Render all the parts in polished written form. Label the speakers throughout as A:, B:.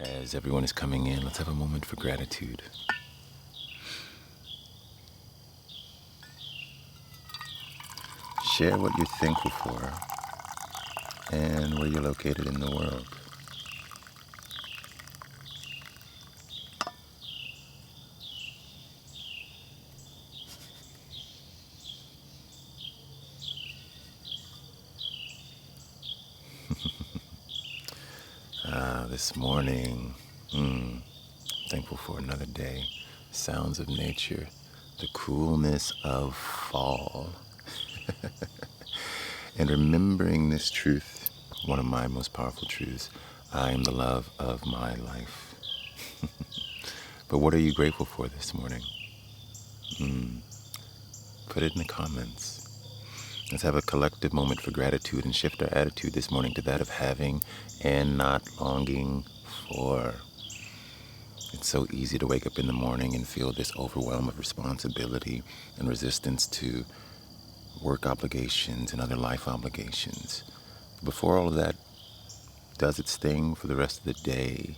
A: As everyone is coming in, let's have a moment for gratitude. Share what you're thankful for and where you're located in the world. This morning, thankful for another day. Sounds of nature, the coolness of fall. And remembering this truth, one of my most powerful truths, I am the love of my life. But what are you grateful for this morning? Put it in the comments. Let's have a collective moment for gratitude and shift our attitude this morning to that of having and not longing for. It's so easy to wake up in the morning and feel this overwhelm of responsibility and resistance to work obligations and other life obligations. Before all of that does its thing for the rest of the day,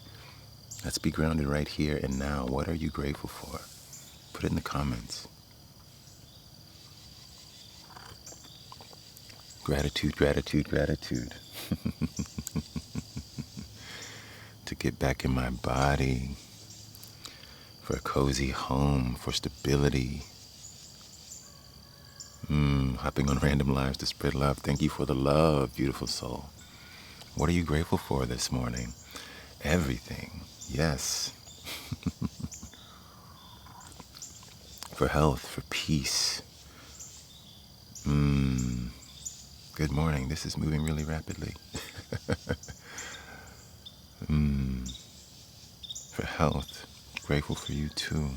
A: let's be grounded right here and now. What are you grateful for? Put it in the comments. Gratitude, gratitude, gratitude. To get back in my body, for a cozy home, for stability. Hopping on random lives to spread love. Thank you for the love, beautiful soul. What are you grateful for this morning? Everything. Yes. For health, for peace. Good morning. This is moving really rapidly. For health. Grateful for you too.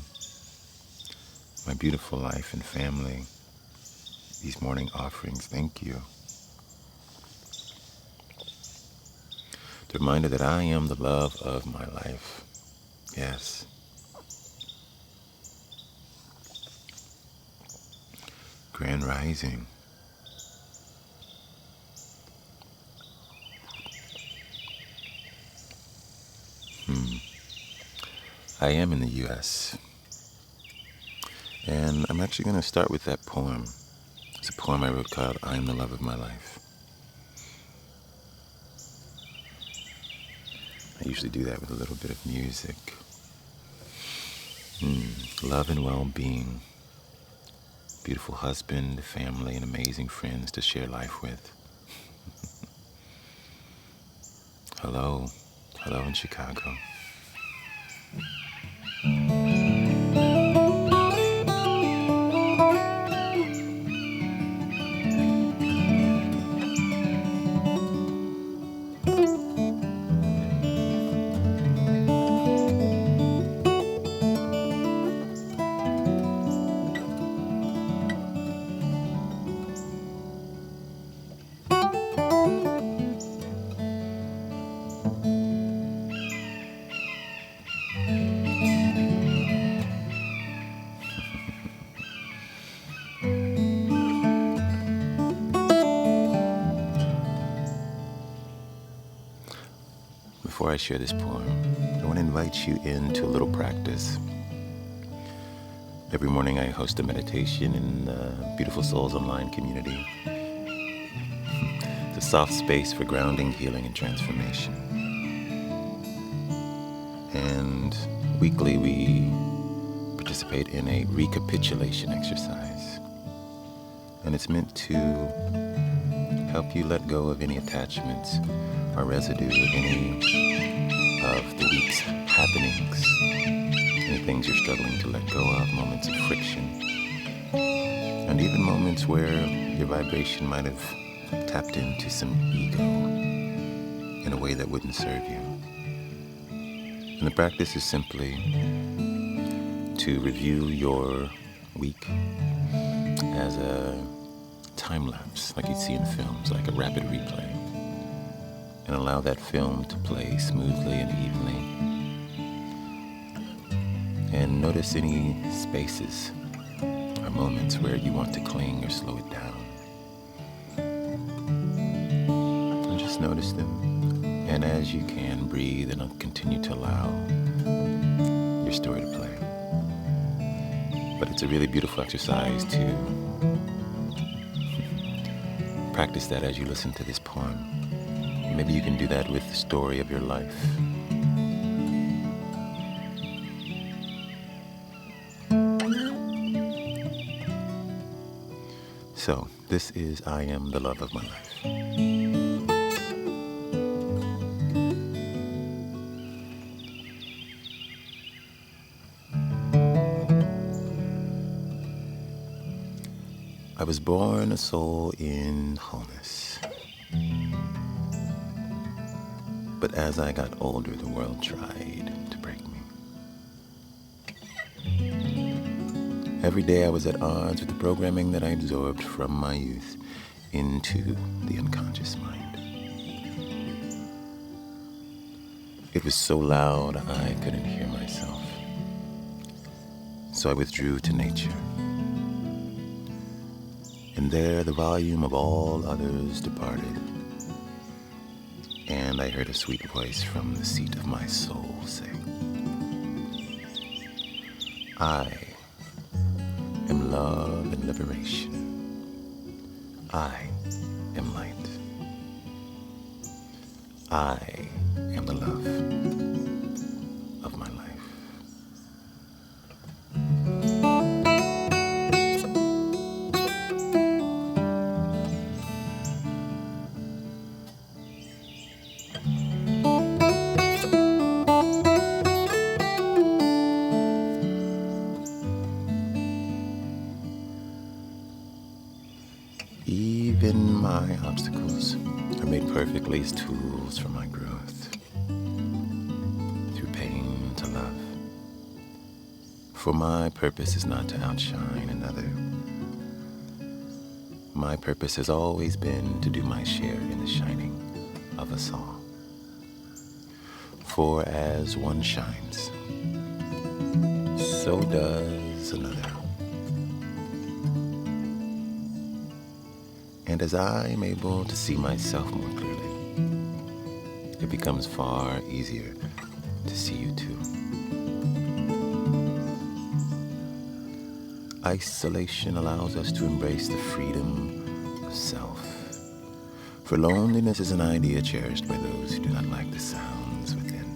A: My beautiful life and family. These morning offerings. Thank you. The reminder that I am the love of my life. Yes. Grand Rising. I am in the U.S. And I'm actually going to start with that poem. It's a poem I wrote called I Am the Love of My Life. I usually do that with a little bit of music. Love and well-being. Beautiful husband, family, and amazing friends to share life with. Hello. Hello in Chicago. Before I share this poem, I want to invite you into a little practice. Every morning I host a meditation in the Beautiful Souls online community. It's a soft space for grounding, healing, and transformation. And weekly we participate in a recapitulation exercise. And it's meant to help you let go of any attachments or residue of any of the week's happenings, any things you're struggling to let go of, moments of friction, and even moments where your vibration might have tapped into some ego in a way that wouldn't serve you. And the practice is simply to review your week as a time lapse, like you'd see in films, like a rapid replay. And allow that film to play smoothly and evenly. And notice any spaces or moments where you want to cling or slow it down. And just notice them And as you can, breathe and continue to allow your story to play. But it's a really beautiful exercise to practice that as you listen to this poem. Maybe you can do that with the story of your life. So, this is I Am the Love of My Life. I was born a soul in wholeness. But as I got older, the world tried to break me. Every day I was at odds with the programming that I absorbed from my youth into the unconscious mind. It was so loud I couldn't hear myself. So I withdrew to nature. And there the volume of all others departed. And I heard a sweet voice from the seat of my soul say, I am love and liberation. I am light. I am the love of my life. Even my obstacles are made perfectly as tools for my growth. Through pain to love. For my purpose is not to outshine another. My purpose has always been to do my share in the shining of us all. For as one shines, so does another. And as I am able to see myself more clearly, it becomes far easier to see you too. Isolation allows us to embrace the freedom of self. For loneliness is an idea cherished by those who do not like the sounds within.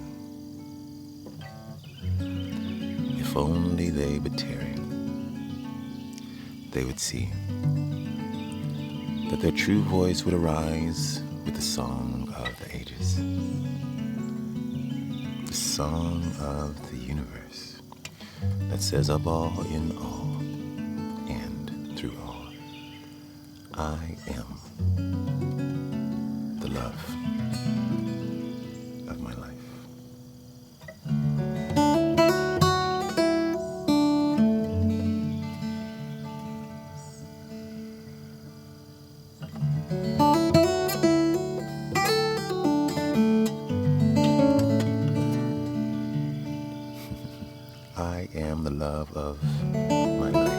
A: If only they but tarry, they would see that their true voice would arise with the song of the ages, the song of the universe that says of all, in all, and through all, I am the love of my life. I am the love of my life.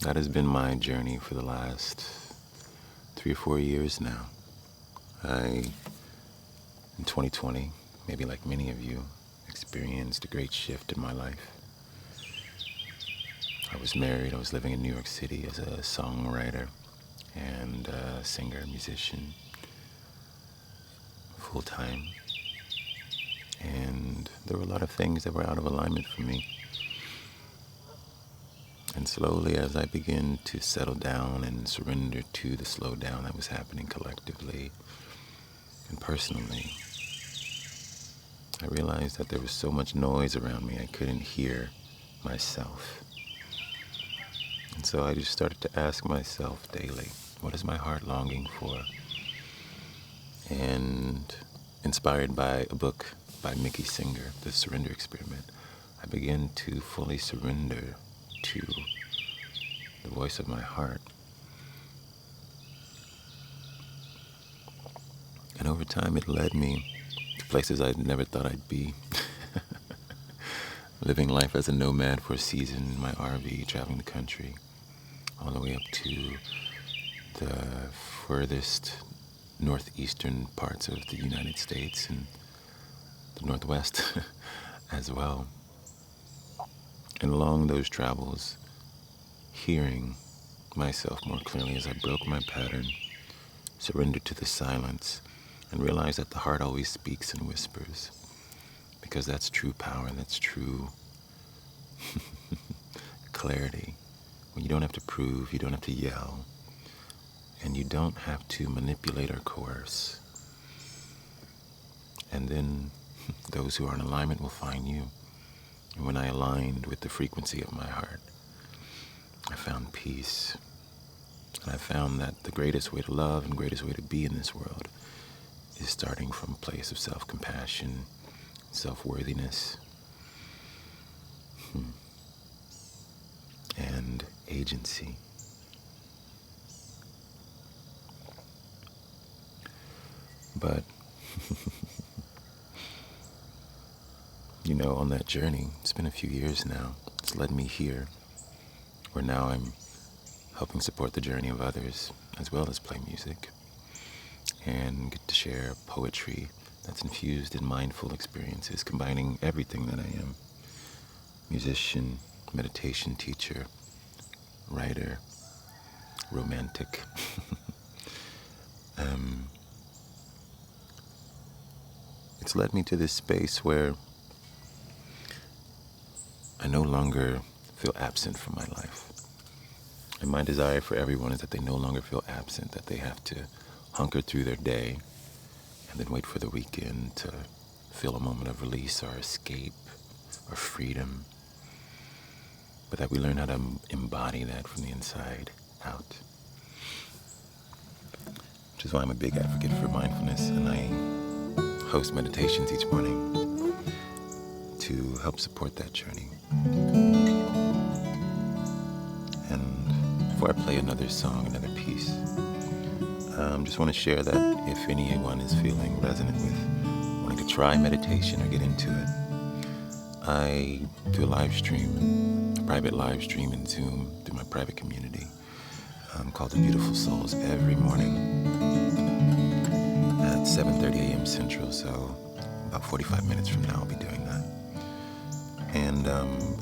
A: That has been my journey for the last 3 or 4 years now. In 2020, maybe like many of you, experienced a great shift in my life. I was married, I was living in New York City as a songwriter and a singer, musician, full-time. And there were a lot of things that were out of alignment for me. And slowly, as I began to settle down and surrender to the slowdown that was happening collectively and personally, I realized that there was so much noise around me I couldn't hear myself. And so I just started to ask myself daily, what is my heart longing for? And inspired by a book by Mickey Singer, The Surrender Experiment, I began to fully surrender to the voice of my heart. And over time, it led me to places I never thought I'd be. Living life as a nomad for a season in my RV, traveling the country, all the way up to the furthest northeastern parts of the United States and the Northwest as well. And along those travels, hearing myself more clearly as I broke my pattern, surrendered to the silence, and realized that the heart always speaks in whispers, because that's true power and that's true clarity. When you don't have to prove, you don't have to yell, and you don't have to manipulate or coerce. And then those who are in alignment will find you. And when I aligned with the frequency of my heart, I found peace. And I found that the greatest way to love and greatest way to be in this world is starting from a place of self-compassion, self-worthiness, and agency. But, on that journey, it's been a few years now. It's led me here, where now I'm helping support the journey of others, as well as play music, and get to share poetry that's infused in mindful experiences, combining everything that I am: musician, meditation teacher, writer, romantic. It's led me to this space where I no longer feel absent from my life. And my desire for everyone is that they no longer feel absent, that they have to hunker through their day and then wait for the weekend to feel a moment of release or escape or freedom, but that we learn how to embody that from the inside out. Which is why I'm a big advocate for mindfulness, and I host meditations each morning to help support that journey. And before I play another song, another piece, just want to share that if anyone is feeling resonant with wanting to try meditation or get into it, I do a live stream, a private live stream in Zoom through my private community called The Beautiful Souls every morning at 7:30 a.m. Central, so about 45 minutes from now I'll be doing that. And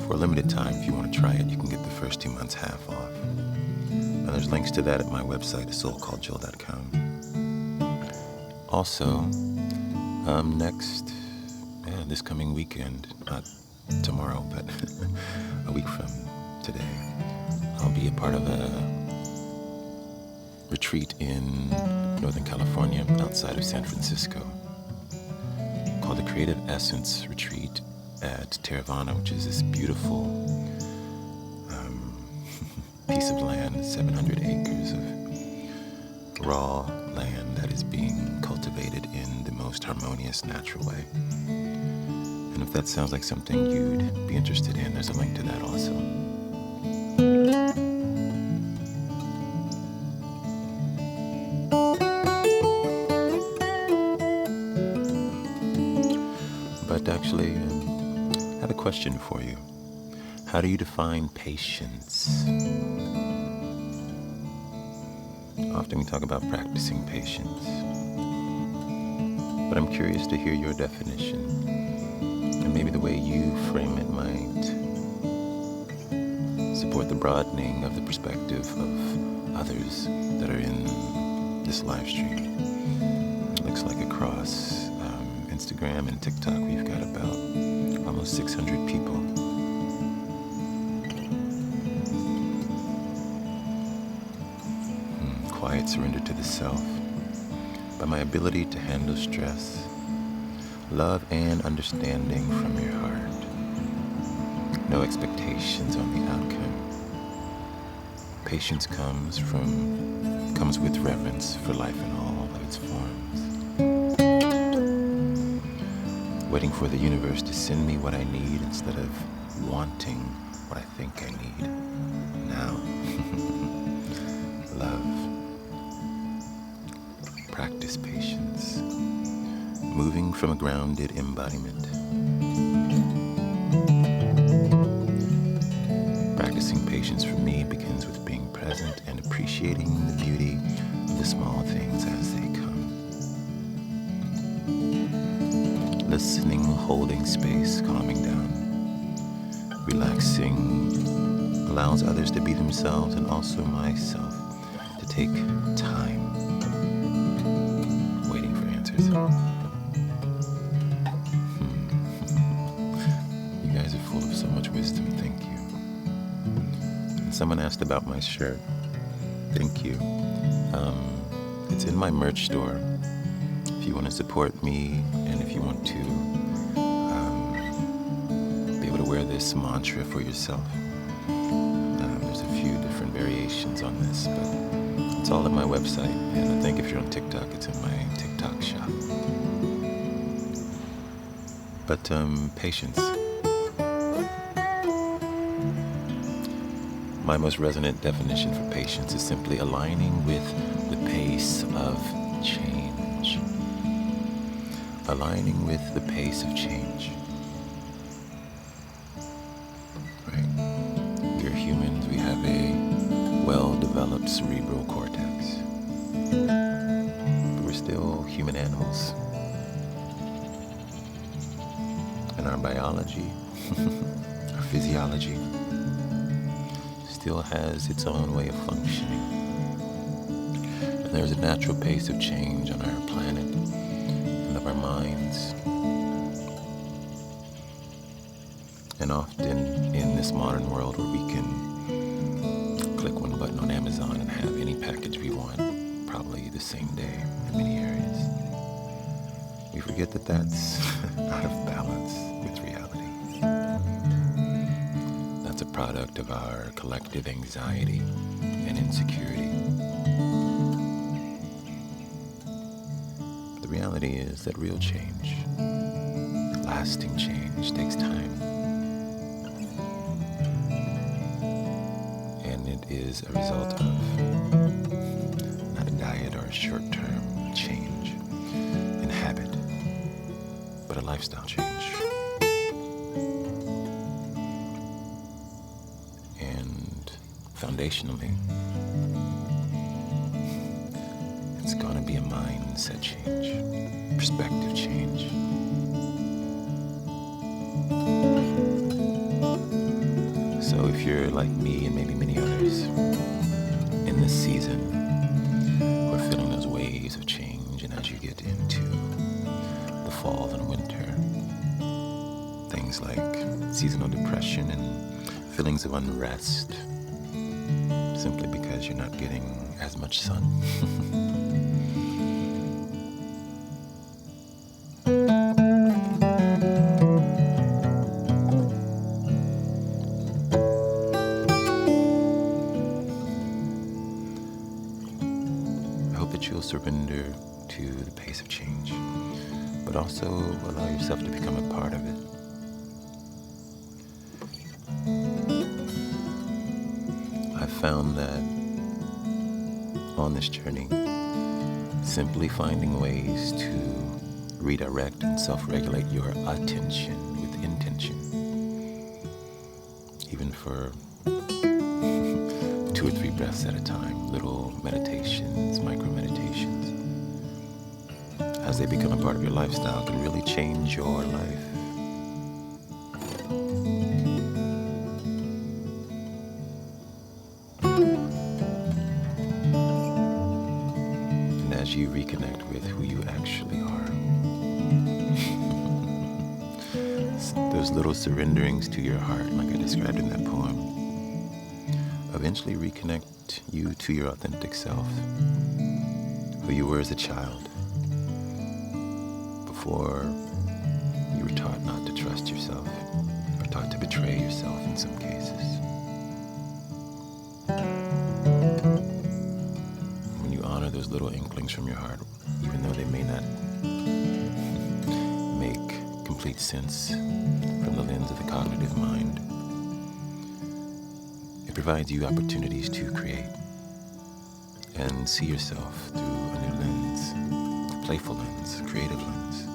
A: for a limited time, if you want to try it, you can get the first 2 months half off. And there's links to that at my website, asoulcalledjoel.com. Also, this coming weekend, not tomorrow, but a week from today, I'll be a part of a retreat in Northern California, outside of San Francisco, called the Creative Essence Retreat at Terravana, which is this beautiful piece of land, 700 acres of raw land that is being cultivated in the most harmonious, natural way. And if that sounds like something you'd be interested in, there's a link to that also. But actually, I have a question for you. How do you define patience? Often we talk about practicing patience, but I'm curious to hear your definition, and maybe the way you frame it might support the broadening of the perspective of others that are in this live stream. It looks like across Instagram and TikTok we've got about almost 600 people. Quiet surrender to the self. By my ability to handle stress, Love and understanding from your heart. No expectations on the outcome. Patience comes with reverence for life in all of its forms. Waiting for the universe to send me what I need instead of wanting what I think I need. Now, love. Practice patience. Moving from a grounded embodiment. Practicing patience for me begins with being present and appreciating the beauty of the small things as they come. Listening, holding space, calming down. Relaxing allows others to be themselves and also myself to take time waiting for answers. You guys are full of so much wisdom. Thank you. And someone asked about my shirt. Thank you. It's in my merch store. If you want to support me and if you want to be able to wear this mantra for yourself, there's a few different variations on this, but it's all at my website. And I think if you're on TikTok, it's in my TikTok shop. But patience. My most resonant definition for patience is simply aligning with the pace of change. Aligning with the pace of change. Right? We're humans. We have a well-developed cerebral cortex. But we're still human animals. And our biology, our physiology, still has its own way of functioning. And there's a natural pace of change on our planet and of our minds. And often in this modern world where we can click one button on Amazon and have any package we want, probably the same day in many areas, we forget that that's out of balance with reality. That's a product of our collective anxiety and insecurity. The reality is that real change, lasting change, takes time. And it is a result of not a diet or a short-term change in habit, but a lifestyle change. And foundationally, it's going to be a mindset change, perspective change. So if you're like me and maybe many others in this season, we're feeling those waves of change, and as you get into the fall and winter, things like seasonal depression and feelings of unrest, simply because you're not getting as much sun. I hope that you'll surrender to the pace of change, but also allow yourself to become a part of it. I've found that on this journey, simply finding ways to redirect and self-regulate your attention with intention, even for 2 or 3 breaths at a time, little meditations, micro-meditations, as they become a part of your lifestyle, can really change your life. And as you reconnect with who you actually are, those little surrenderings to your heart, like I described in that poem, eventually reconnect you to your authentic self, who you were as a child, before You were taught not to trust yourself, or taught to betray yourself in some cases. When you honor those little inklings from your heart, even though they may not make complete sense from the lens of the cognitive mind, it provides you opportunities to create and see yourself through a new lens, a playful lens, a creative lens,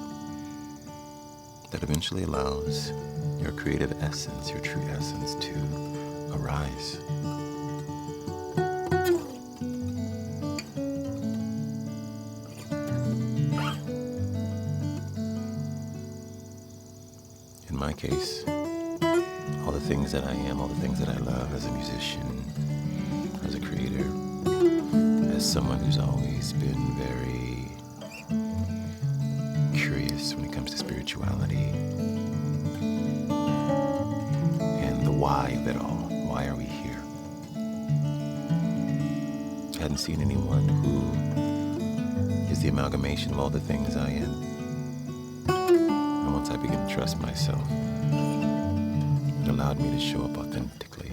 A: that eventually allows your creative essence, your true essence, to arise. In my case, all the things that I am, all the things that I love as a musician, as a creator, as someone who's always been very curious when it comes to spirituality and the why of it all. Why are we here? I hadn't seen anyone who is the amalgamation of all the things I am. And once I began to trust myself, it allowed me to show up authentically.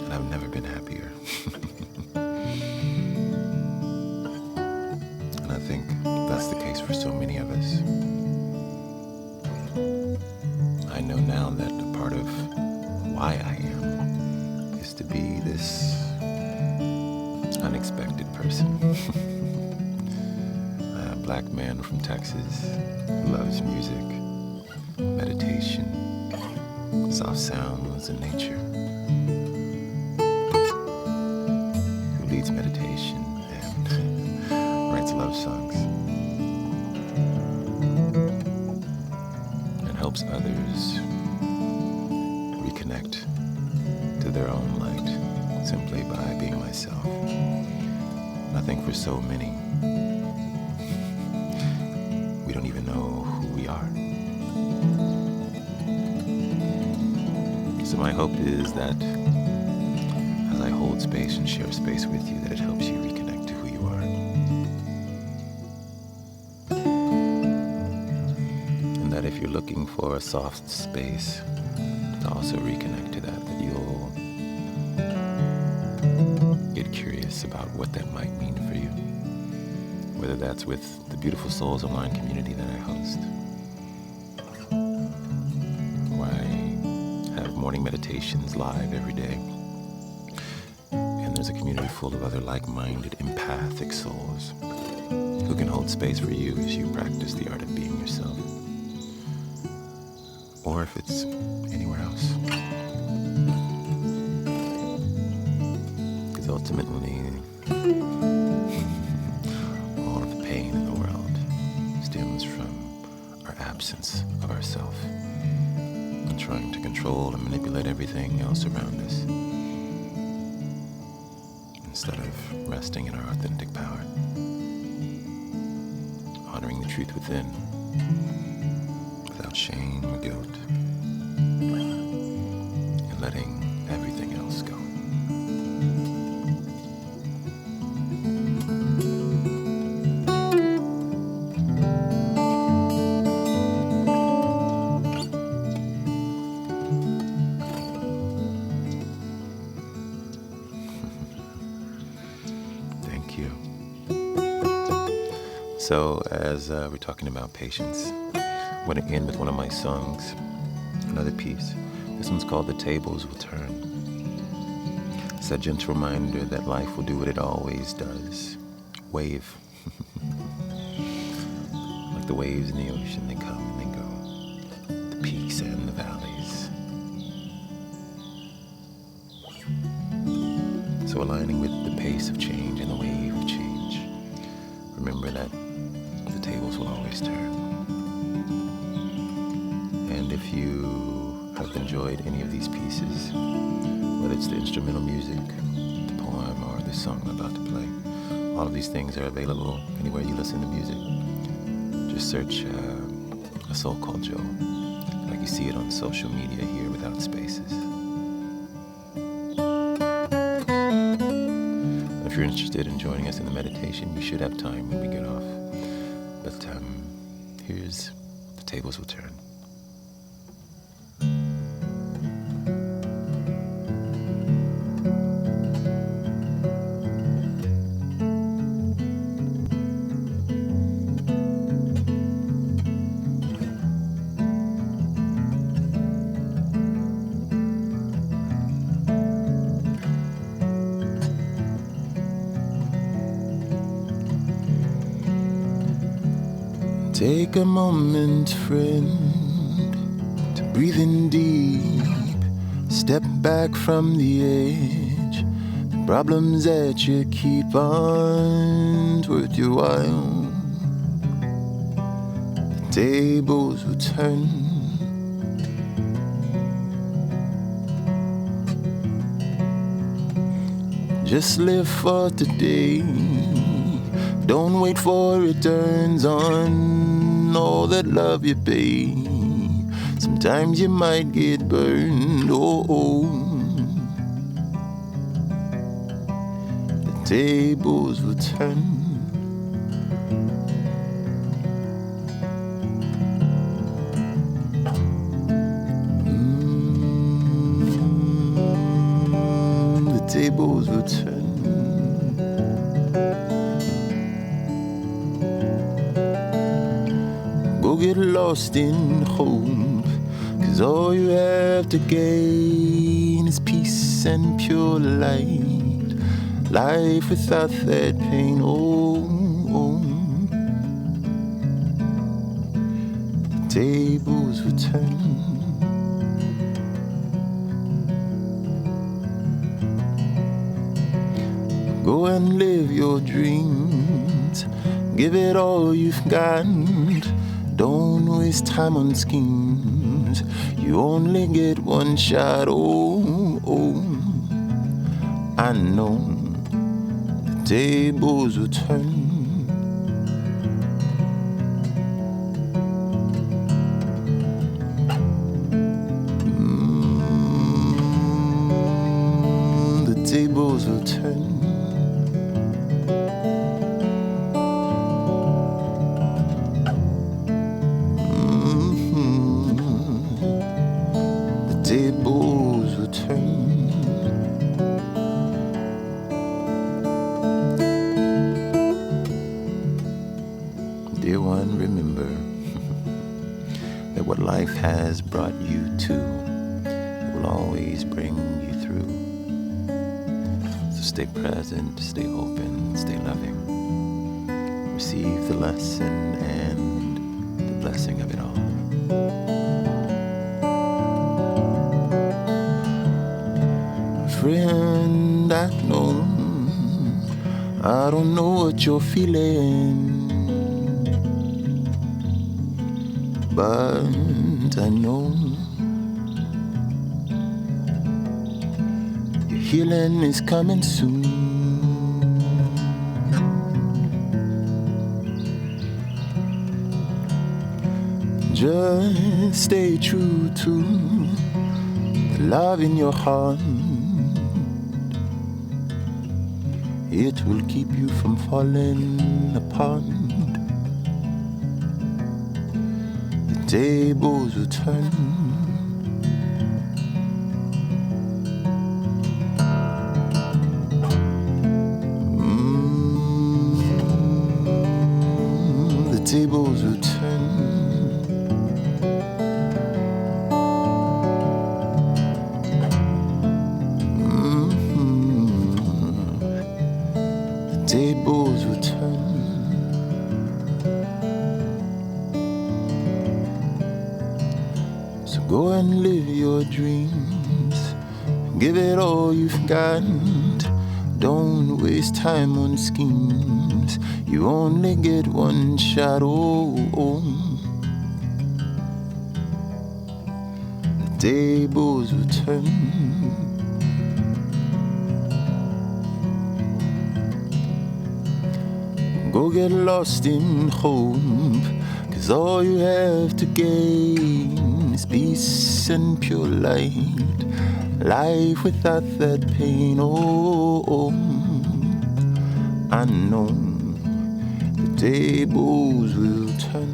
A: And I've never been happier. And I think that's the case for so many of us. I know now that a part of why I am is to be this unexpected person. A black man from Texas who loves music, meditation, soft sounds, and nature, who leads meditation and writes love songs, and helps others reconnect to their own light simply by being myself. And I think for so many, we don't even know who we are. So my hope is that as I hold space and share space with you, that it helps you reconnect to who you are. And that if you're looking for a soft space to also reconnect to that you'll get curious about what that might mean for you. Whether that's with the Beautiful Souls online community that I host, where I have morning meditations live every day. And there's a community full of other like-minded, empathic souls who can hold space for you as you practice the art of being yourself. Or if it's anywhere else. Because ultimately, all of the pain in the world stems from our absence of ourself and trying to control and manipulate everything else around us instead of resting in our authentic power, honoring the truth within without shame or guilt, and letting everything else go. Thank you. So, as we're talking about patience, I'm going to end with one of my songs, another piece. This one's called The Tables Will Turn. It's a gentle reminder that life will do what it always does. Wave. Like the waves in the ocean, they come and they go. The peaks and the valleys. So aligning with the pace of change and the wave of change, remember that the tables will always turn. And if you have enjoyed any of these pieces, whether it's the instrumental music, the poem, or the song I'm about to play, all of these things are available anywhere you listen to music. Just search A Soul Called Joel, like you see it on social media here without spaces. And if if you're interested in joining us in the meditation, you should have time when we get off. But here's The Tables Will Turn. Take a moment, friend, to breathe in deep. Step back from the edge. The problems that you keep aren't worth your while. The tables will turn. Just live for today. Don't wait for returns on all that love you pay. Sometimes you might get burned, The tables will turn. The tables will turn. Get lost in hope, 'cause all you have to gain is peace and pure light. Life without that pain, The tables will turn. Go and live your dreams, give it all you've got. Don't waste time on schemes. You only get one shot. I know the tables will turn. The tables will turn. Tables will turn. Dear one, remember that what life has brought you to, it will always bring you through. So stay present, stay open, stay loving. Receive the lesson and the blessing of it all. Friend, I don't know what you're feeling, but I know your healing is coming soon. Just stay true to the love in your heart. It will keep you from falling apart. The tables will turn. The tables will turn. Tables will turn. So go and live your dreams. Give it all you've got. Don't waste time on schemes. You only get one shot. The tables will turn. Go get lost in hope, 'cause all you have to gain is peace and pure light. Life without that pain, I know the tables will turn.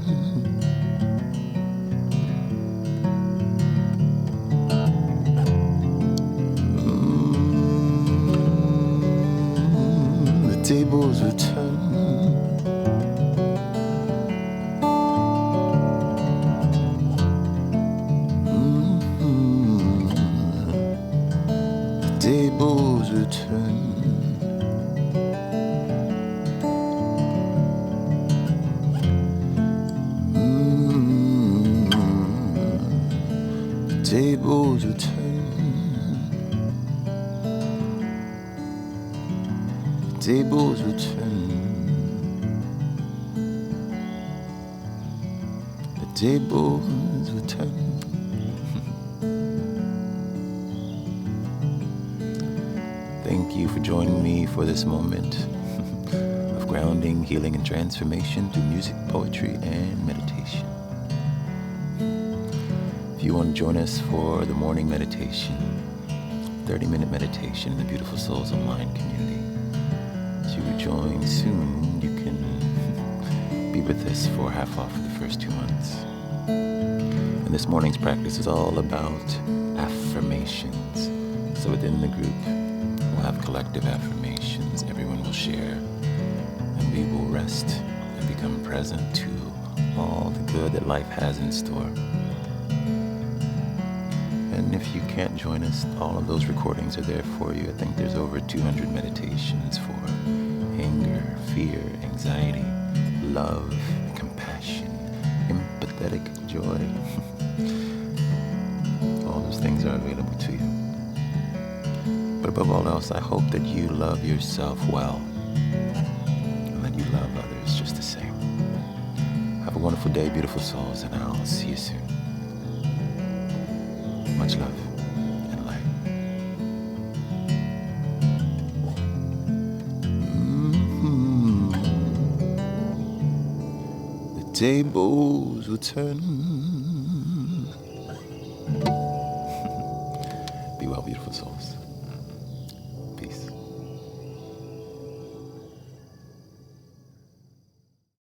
A: The tables will turn. The tables will turn. Tables will turn. Tables will turn. The tables will turn. Thank you for joining me for this moment of grounding, healing, and transformation through music, poetry, and meditation. If you want to join us for the morning meditation, 30-minute meditation in the Beautiful Souls Online community, as you join soon, you can be with us for half off for the first 2 months. And this morning's practice is all about affirmations. So within the group, we'll have collective affirmations. Everyone will share, and we will rest and become present to all the good that life has in store. And if you can't join us, all of those recordings are there for you. I think there's over 200 meditations for anger, fear, anxiety, love, compassion, empathetic joy. All those things are available to you. But above all else, I hope that you love yourself well and that you love others just the same. Have a wonderful day, beautiful souls, and I'll see you soon. Much love and light. The tables will turn. Be well, beautiful souls.